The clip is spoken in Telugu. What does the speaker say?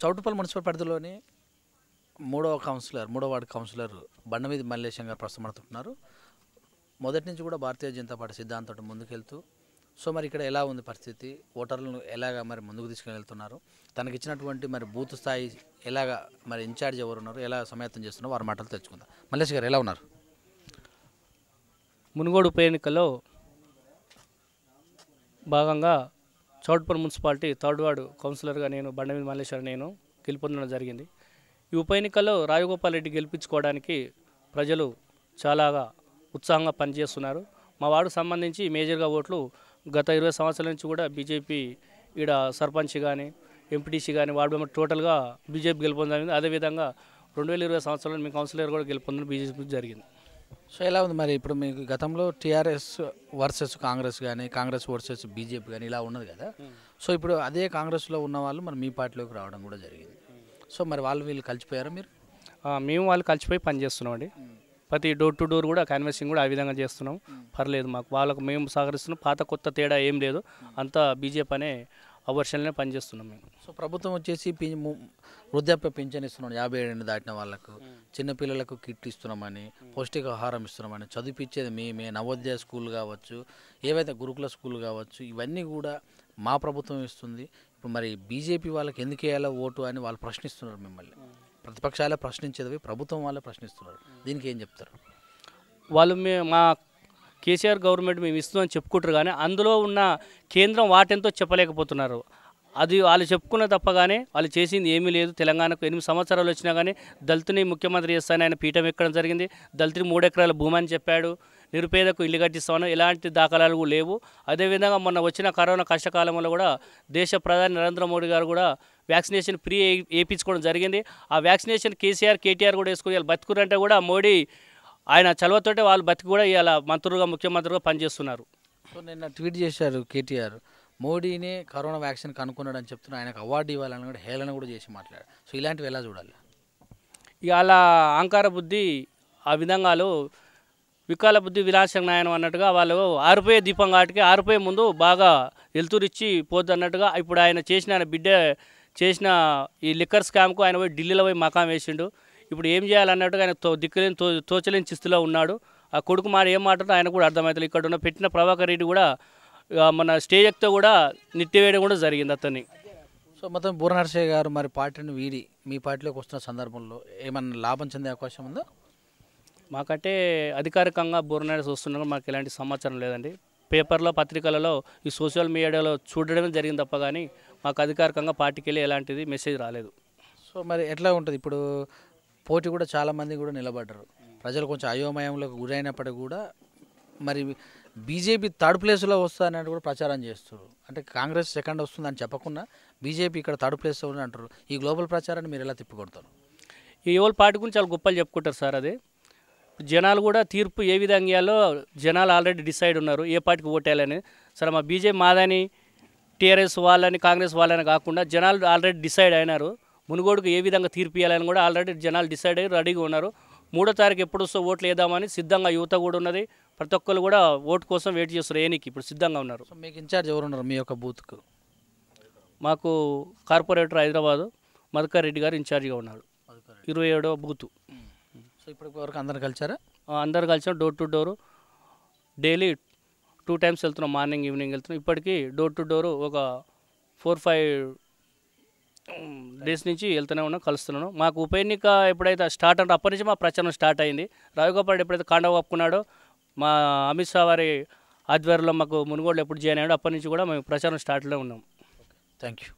చౌటుప్పల్ మున్సిపల్ పరిధిలోని మూడో వార్డు కౌన్సిలర్ బండమీది మల్లేశం గారు ప్రస్తుతం మొదటి నుంచి కూడా భారతీయ జనతా పార్టీ సిద్ధాంతం ముందుకెళ్తూ సో మరి ఇక్కడ ఎలా ఉంది పరిస్థితి, ఓటర్లను ఎలాగా మరి ముందుకు తీసుకెళ్తున్నారు, తనకిచ్చినటువంటి మరి బూత్ స్థాయి ఎలాగా మరి ఇన్ఛార్జ్ ఎవరు ఉన్నారు, ఎలా సమాయత్తం చేస్తున్నారో వారి మాటలు తెచ్చుకుందాం. మల్లేష్ గారు ఎలా ఉన్నారు? మునుగోడు ఉప ఎన్నికల్లో భాగంగా చౌటుప్పల్ మున్సిపాలిటీ థర్డ్ వార్డు కౌన్సిలర్గా నేను బండమీది మల్లేశ్వర నేను గెలుపొందడం జరిగింది. ఈ ఉప ఎన్నికల్లో రాజగోపాల్ రెడ్డి గెలిపించుకోవడానికి ప్రజలు చాలా ఉత్సాహంగా పనిచేస్తున్నారు. మా వార్డుకు సంబంధించి మేజర్గా ఓట్లు గత 20 సంవత్సరాల నుంచి కూడా బీజేపీ ఈడ సర్పంచ్ కానీ ఎంపీటీసీ కానీ వార్డు మెంబర్ టోటల్గా బీజేపీ గెలుపొందింది. అదేవిధంగా 2020 సంవత్సరంలో మీ కౌన్సిలర్ కూడా గెలుపొందడం బీజేపీ జరిగింది. సో ఎలా ఉంది మరి ఇప్పుడు మీకు గతంలో టీఆర్ఎస్ వర్సెస్ కాంగ్రెస్ కానీ కాంగ్రెస్ వర్సెస్ బీజేపీ కానీ ఇలా ఉన్నది కదా, సో ఇప్పుడు అదే కాంగ్రెస్లో ఉన్న వాళ్ళు మరి మీ పార్టీలోకి రావడం కూడా జరిగింది. సో మరి వీళ్ళు కలిసిపోయారా మీరు? మేము వాళ్ళు కలిసిపోయి పనిచేస్తున్నాం అండి. ప్రతి డోర్ టు డోర్ కూడా క్యాన్వాసింగ్ కూడా ఆ విధంగా చేస్తున్నాం. పర్లేదు, మాకు వాళ్ళకు మేము సహకరిస్తున్నాం. పాత కొత్త తేడా ఏం లేదు, అంతా బీజేపీ అనే అవర్షన్లోనే పనిచేస్తున్నాం మేము. సో ప్రభుత్వం వచ్చేసి వృద్ధాప్య పింఛన్ ఇస్తున్నాం 57 ఏళ్ళు దాటిన వాళ్ళకు, చిన్నపిల్లలకు కిట్ ఇస్తున్నామని, పౌష్టికాహారం ఇస్తున్నామని, చదివించేది మేమే, నవోదయ స్కూల్ కావచ్చు, ఏవైతే గురుకుల స్కూల్ కావచ్చు, ఇవన్నీ కూడా మా ప్రభుత్వం ఇస్తుంది. ఇప్పుడు మరి బీజేపీ వాళ్ళకి ఎందుకు వేయాలో ఓటు అని వాళ్ళు ప్రశ్నిస్తున్నారు మిమ్మల్ని. ప్రతిపక్షాలే ప్రశ్నించేది, ప్రభుత్వం వాళ్ళే ప్రశ్నిస్తున్నారు. దీనికి ఏం చెప్తారు? వాళ్ళు మా కేసీఆర్ గవర్నమెంట్ మేము ఇస్తున్నామని చెప్పుకుంటారు, కానీ అందులో ఉన్న కేంద్రం వాటెంతో చెప్పలేకపోతున్నారు. అది వాళ్ళు చెప్పుకున్న తప్పగానే వాళ్ళు చేసింది ఏమీ లేదు. తెలంగాణకు 8 సంవత్సరాలు వచ్చినా కానీ దళితుని ముఖ్యమంత్రి చేస్తానని ఆయన పీఠం ఎక్కడం జరిగింది. దళితుని 3 ఎకరాల భూమి అని చెప్పాడు. నిరుపేదకు ఇల్లు కట్టిస్తామని ఎలాంటి దాఖలాలు లేవు. అదేవిధంగా మొన్న వచ్చిన కరోనా కష్టకాలంలో కూడా దేశ ప్రధాని నరేంద్ర మోడీ గారు కూడా వ్యాక్సినేషన్ ఫ్రీ వేయించుకోవడం జరిగింది. ఆ వ్యాక్సినేషన్ కేటీఆర్ కూడా వేసుకుని వాళ్ళు బతుకురంటే కూడా మోడీ ఆయన చలవతోటే వాళ్ళు బతికి కూడా ఇవాళ మంత్రులుగా ముఖ్యమంత్రిగా పనిచేస్తున్నారు. సో నిన్న ట్వీట్ చేశారు కేటీఆర్, మోడీనే కరోనా వ్యాక్సిన్ కనుక్కున్నాడు అని చెప్తున్నా, ఆయనకు అవార్డు ఇవ్వాలని కూడా హేళన కూడా చేసి మాట్లాడారు. సో ఇలాంటివి ఎలా చూడాలి? ఇవాళ అహంకార బుద్ధి ఆ విధంగాలు వికాల బుద్ధి విలాసనాయనం అన్నట్టుగా వాళ్ళు ఆరిపోయే దీపం కాటికి ఆరిపోయే ముందు బాగా వెలుతురిచ్చి పోద్దు అన్నట్టుగా ఇప్పుడు ఆయన బిడ్డ చేసిన ఈ లిక్కర్ స్కామ్కు ఆయన పోయి ఢిల్లీలో పోయి మకాం వేసిండు. ఇప్పుడు ఏం చేయాలన్నట్టుగా ఆయన దిక్కులేని తోచలేని చిస్తులో ఉన్నాడు. ఆ కొడుకు మాట ఏం మాట్లాడో ఆయన కూడా అర్థమవుతుంది. ఇక్కడ ఉన్న పెట్టిన ప్రభాకర్ రెడ్డి కూడా మన స్టేజ్ ఎక్కితే కూడా నెట్టివేయడం కూడా జరిగింది అతన్ని. సో మొత్తం బూర నరసయ్య గారు మరి పార్టీని వీడి మీ పార్టీలోకి వస్తున్న సందర్భంలో ఏమన్నా లాభం చెందే అవకాశం ఉందా? మాకంటే అధికారికంగా బూరనర్స్ వస్తున్నారు, మాకు ఎలాంటి సమాచారం లేదండి. పేపర్లో పత్రికలలో ఈ సోషల్ మీడియాలో చూడడమే జరిగింది తప్ప కానీ మాకు అధికారికంగా పార్టీకి వెళ్ళి ఎలాంటిది మెసేజ్ రాలేదు. సో మరి ఎట్లా ఉంటుంది? ఇప్పుడు పోటీ కూడా చాలామంది కూడా నిలబడ్డారు. ప్రజలు కొంచెం అయోమయంలోకి గురైనప్పటికీ కూడా మరి బీజేపీ థర్డ్ ప్లేస్లో వస్తుందన్నట్టు కూడా ప్రచారం చేస్తారు. అంటే కాంగ్రెస్ సెకండ్ వస్తుందని చెప్పకుండా బీజేపీ ఇక్కడ థర్డ్ ప్లేస్లో ఉంది అంటారు. ఈ గ్లోబల్ ప్రచారాన్ని మీరు ఎలా తిప్పికొడతారు? ఈ ఎవరి పార్టీ గురించి చాలా గొప్పలు చెప్పుకుంటారు సార్. అది జనాలు కూడా తీర్పు ఏ విధంగా ఇవ్వాలో జనాలు ఆల్రెడీ డిసైడ్ ఉన్నారు ఏ పార్టీకి ఓటేయాలని. సరే మా బీజేపీ మాదని టీఆర్ఎస్ వాళ్ళని కాంగ్రెస్ వాళ్ళని కాకుండా జనాలు ఆల్రెడీ డిసైడ్ అయినారు. మునుగోడుకు ఏ విధంగా తీర్పు ఇవ్వాలని కూడా ఆల్రెడీ జనాలు డిసైడ్ అయ్యి రెడీగా ఉన్నారు. 3వ తారీఖు ఎప్పుడు వస్తే ఓట్లు వేద్దామని సిద్ధంగా యువత కూడా ఉన్నది. ప్రతి ఒక్కరు కూడా ఓటు కోసం వెయిట్ చేస్తారు. ఏనికి ఇప్పుడు సిద్ధంగా ఉన్నారు. సో మీకు ఇన్ఛార్జ్ ఎవరు ఉన్నారు మీ యొక్క బూత్కు? మాకు కార్పొరేటర్ హైదరాబాదు మధుకర్ రెడ్డి గారు ఇన్ఛార్జిగా ఉన్నాడు. 27వ బూతు. సో ఇప్పటి వరకు అందరు కలిసారా? అందరు కలిసాం. Door to door daily 2 times వెళ్తున్నాం, మార్నింగ్ ఈవినింగ్ వెళ్తున్నాం. ఇప్పటికీ డోర్ టు డోరు ఒక 4-5 డేస్ నుంచి వెళ్తూనే ఉన్నాం, కలుస్తున్నాను. మాకు ఉప ఎన్నిక ఎప్పుడైతే స్టార్ట్ అంటే అప్పటి నుంచి మా ప్రచారం స్టార్ట్ అయింది. రాజగోపాల్ ఎప్పుడైతే కాండ కప్పుకున్నాడో మా అమిత్ షా వారి ఆధ్వర్యంలో మాకు మునుగోడులో ఎప్పుడు జాయిన్ అయ్యాడో అప్పటి నుంచి కూడా మేము ప్రచారం స్టార్ట్లో ఉన్నాం. Thank you.